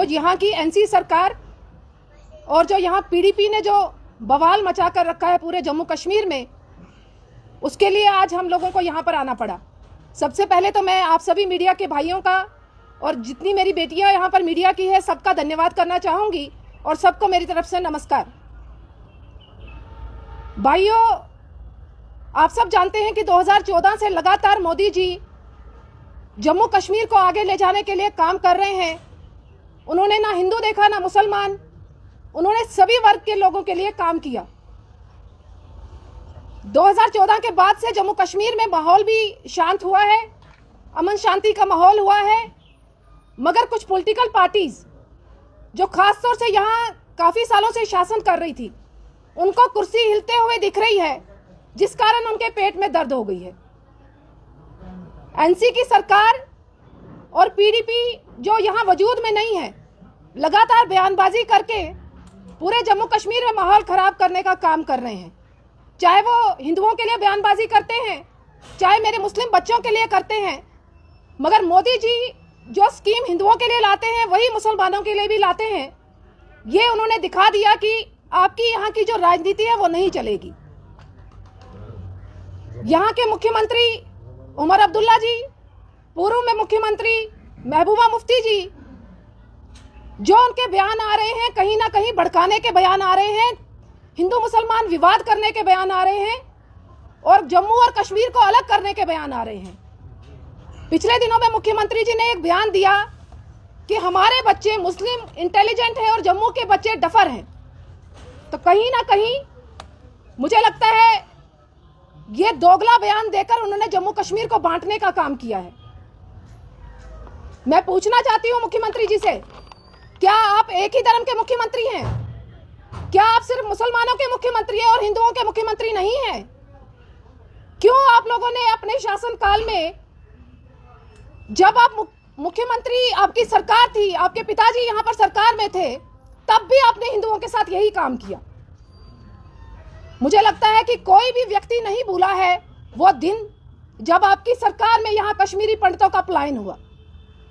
यहाँ की एनसी सरकार और जो यहाँ पीडीपी ने जो बवाल मचा कर रखा है पूरे जम्मू कश्मीर में, उसके लिए आज हम लोगों को यहाँ पर आना पड़ा। सबसे पहले तो मैं आप सभी मीडिया के भाइयों का और जितनी मेरी बेटियां यहाँ पर मीडिया की है सबका धन्यवाद करना चाहूँगी और सबको मेरी तरफ से नमस्कार। भाइयों, आप सब जानते हैं कि 2014 से लगातार मोदी जी जम्मू कश्मीर को आगे ले जाने के लिए काम कर रहे हैं। उन्होंने ना हिंदू देखा ना मुसलमान, उन्होंने सभी वर्ग के लोगों के लिए काम किया। 2014 के बाद से जम्मू कश्मीर में माहौल भी शांत हुआ है, अमन शांति का माहौल हुआ है, मगर कुछ पॉलिटिकल पार्टीज जो खास तौर से यहाँ काफी सालों से शासन कर रही थी, उनको कुर्सी हिलते हुए दिख रही है, जिस कारण उनके पेट में दर्द हो गई है। एनसी की सरकार और पीडीपी जो यहाँ वजूद में नहीं है, लगातार बयानबाजी करके पूरे जम्मू कश्मीर में माहौल खराब करने का काम कर रहे हैं। चाहे वो हिंदुओं के लिए बयानबाजी करते हैं, चाहे मेरे मुस्लिम बच्चों के लिए करते हैं, मगर मोदी जी जो स्कीम हिंदुओं के लिए लाते हैं वही मुसलमानों के लिए भी लाते हैं। ये उन्होंने दिखा दिया कि आपकी यहाँ की जो राजनीति है वो नहीं चलेगी। यहाँ के मुख्यमंत्री उमर अब्दुल्ला जी, पूर्व में मुख्यमंत्री महबूबा मुफ्ती जी, जो उनके बयान आ रहे हैं कहीं ना कहीं भड़काने के बयान आ रहे हैं, हिंदू मुसलमान विवाद करने के बयान आ रहे हैं और जम्मू और कश्मीर को अलग करने के बयान आ रहे हैं। पिछले दिनों में मुख्यमंत्री जी ने एक बयान दिया कि हमारे बच्चे मुस्लिम इंटेलिजेंट हैं और जम्मू के बच्चे डफर हैं। तो कहीं ना कहीं मुझे लगता है ये दोगला बयान देकर उन्होंने जम्मू कश्मीर को बांटने का काम किया है। मैं पूछना चाहती हूं मुख्यमंत्री जी से, क्या आप एक ही धर्म के मुख्यमंत्री हैं? क्या आप सिर्फ मुसलमानों के मुख्यमंत्री हैं और हिंदुओं के मुख्यमंत्री नहीं हैं? क्यों आप लोगों ने अपने शासनकाल में, जब आप मुख्यमंत्री, आपकी सरकार थी, आपके पिताजी यहां पर सरकार में थे, तब भी आपने हिंदुओं के साथ यही काम किया? मुझे लगता है कि कोई भी व्यक्ति नहीं भूला है वो दिन जब आपकी सरकार में यहां कश्मीरी पंडितों का पलायन हुआ,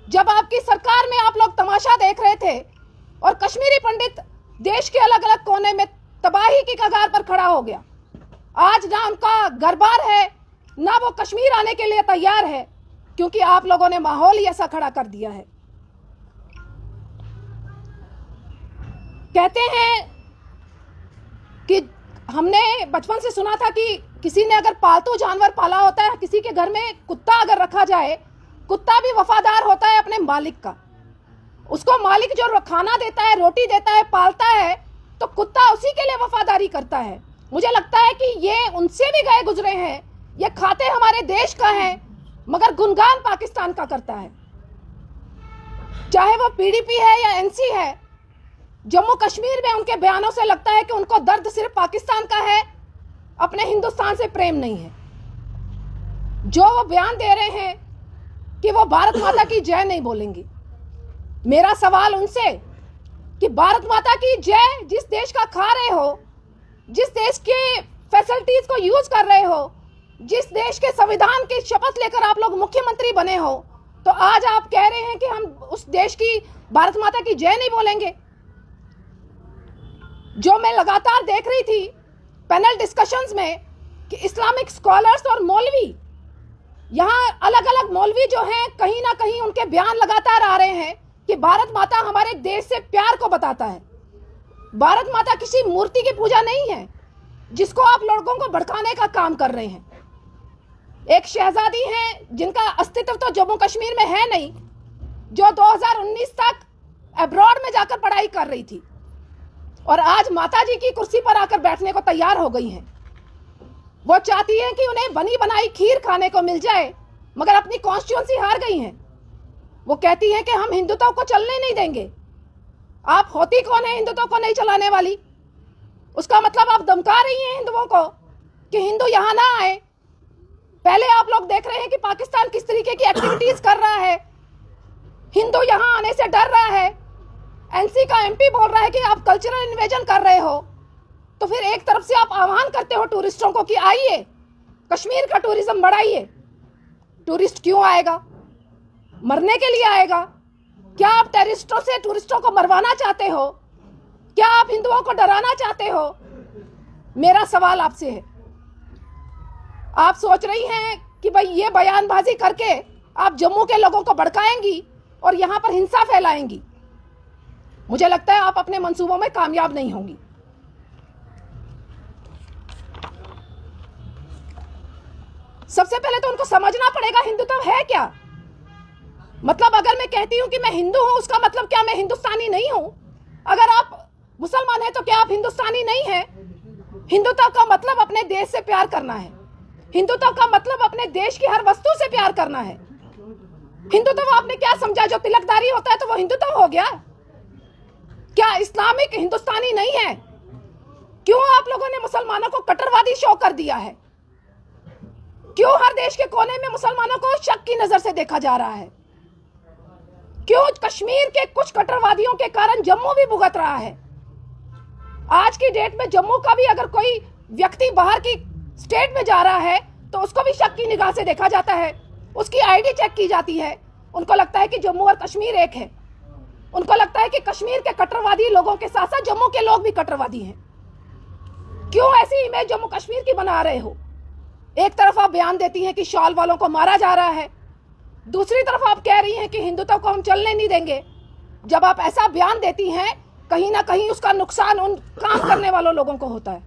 जब आपकी सरकार में आप लोग तमाशा देख रहे थे और कश्मीरी पंडित देश के अलग अलग कोने में तबाही की कगार पर खड़ा हो गया। आज ना उनका घर-बार है, ना वो कश्मीर आने के लिए तैयार है, क्योंकि आप लोगों ने माहौल ही ऐसा खड़ा कर दिया है। कहते हैं कि हमने बचपन से सुना था कि किसी ने अगर पालतू जानवर पाला होता है, किसी के घर में कुत्ता अगर रखा जाए, कुत्ता भी वफादार होता है अपने मालिक का। उसको मालिक जो खाना देता है, रोटी देता है, पालता है, तो कुत्ता उसी के लिए वफादारी करता है। मुझे लगता है कि ये उनसे भी गए गुजरे हैं, ये खाते हमारे देश का है मगर गुणगान पाकिस्तान का करता है। चाहे वो पीडीपी है या एनसी है, जम्मू कश्मीर में उनके बयानों से लगता है कि उनको दर्द सिर्फ पाकिस्तान का है, अपने हिंदुस्तान से प्रेम नहीं है। जो वो बयान दे रहे हैं कि वो भारत माता की जय नहीं बोलेंगी, मेरा सवाल उनसे कि भारत माता की जय जिस देश का खा रहे हो, जिस देश के फैसिलिटीज को यूज कर रहे हो, जिस देश के संविधान की शपथ लेकर आप लोग मुख्यमंत्री बने हो, तो आज आप कह रहे हैं कि हम उस देश की भारत माता की जय नहीं बोलेंगे। जो मैं लगातार देख रही थी पैनल डिस्कशंस में कि इस्लामिक स्कॉलर्स और मौलवी, यहाँ अलग अलग मौलवी जो हैं, कहीं ना कहीं उनके बयान लगातार आ रहे हैं कि भारत माता हमारे देश से प्यार को बताता है। भारत माता किसी मूर्ति की पूजा नहीं है जिसको आप लोगों को भड़काने का काम कर रहे हैं। एक शहजादी हैं जिनका अस्तित्व तो जम्मू कश्मीर में है नहीं, जो 2019 तक अब्रॉड में जाकर पढ़ाई कर रही थी और आज माताजी की कुर्सी पर आकर बैठने को तैयार हो गई हैं। वो चाहती हैं कि उन्हें बनी बनाई खीर खाने को मिल जाए, मगर अपनी कॉन्स्टिट्यूएंसी हार गई हैं। वो कहती हैं कि हम हिंदुत्व को चलने नहीं देंगे। आप होती कौन है हिंदुत्व को नहीं चलाने वाली? उसका मतलब आप धमका रही हैं हिंदुओं को कि हिंदू यहां ना आए। पहले आप लोग देख रहे हैं कि पाकिस्तान किस तरीके की एक्टिविटीज कर रहा है, हिंदू यहां आने से डर रहा है। एनसी का एमपी बोल रहा है कि आप कल्चरल इन्वेजन कर रहे हो, तो फिर एक तरफ से आप आह्वान करते हो टूरिस्टों को कि आइए कश्मीर का टूरिज्म बढ़ाइए। टूरिस्ट क्यों आएगा? मरने के लिए आएगा। क्या आप टेररिस्टों से टूरिस्टों को मरवाना चाहते हो? क्या आप हिंदुओं को डराना चाहते हो? मेरा सवाल आपसे है। आप सोच रही हैं कि भाई ये बयानबाजी करके आप जम्मू के लोगों को भड़काएंगी और यहां पर हिंसा फैलाएंगी। मुझे लगता है आप अपने मंसूबों में कामयाब नहीं होंगी। सबसे पहले तो उनको समझना पड़ेगा हिंदुत्व है क्या। मतलब अगर मैं कहती हूं कि मैं हिंदू हूं, उसका मतलब क्या मैं हिंदुस्तानी नहीं हूं? अगर आप मुसलमान हैं तो क्या आप हिंदुस्तानी नहीं हैं? हिंदुत्व का मतलब अपने देश से प्यार करना है। हिंदुत्व का मतलब अपने देश की हर वस्तु से प्यार करना है। हिंदुत्व आपने क्या समझा? जो तिलकदारी होता है तो वो हिंदुत्व हो गया? क्या इस्लामिक हिंदुस्तानी नहीं है? क्यों आप लोगों ने मुसलमानों को कट्टरवादी शो कर दिया है? क्यों हर देश के कोने में मुसलमानों को शक की नजर से देखा जा रहा है? क्यों कश्मीर के कुछ कट्टरवादियों के कारण जम्मू भी भुगत रहा है? आज की डेट में जम्मू का भी अगर कोई व्यक्ति बाहर की स्टेट में जा रहा है तो उसको भी शक की निगाह से देखा जाता है, उसकी आईडी चेक की जाती है। उनको लगता है कि जम्मू और कश्मीर एक है। उनको लगता है कि कश्मीर के कट्टरवादी लोगों के साथ साथ जम्मू के लोग भी कट्टरवादी हैं। क्यों ऐसी इमेज जम्मू कश्मीर की बना रहे हो? एक तरफ आप बयान देती हैं कि शॉल वालों को मारा जा रहा है, दूसरी तरफ आप कह रही हैं कि हिंदुत्व को हम चलने नहीं देंगे। जब आप ऐसा बयान देती हैं, कहीं ना कहीं उसका नुकसान उन काम करने वालों लोगों को होता है।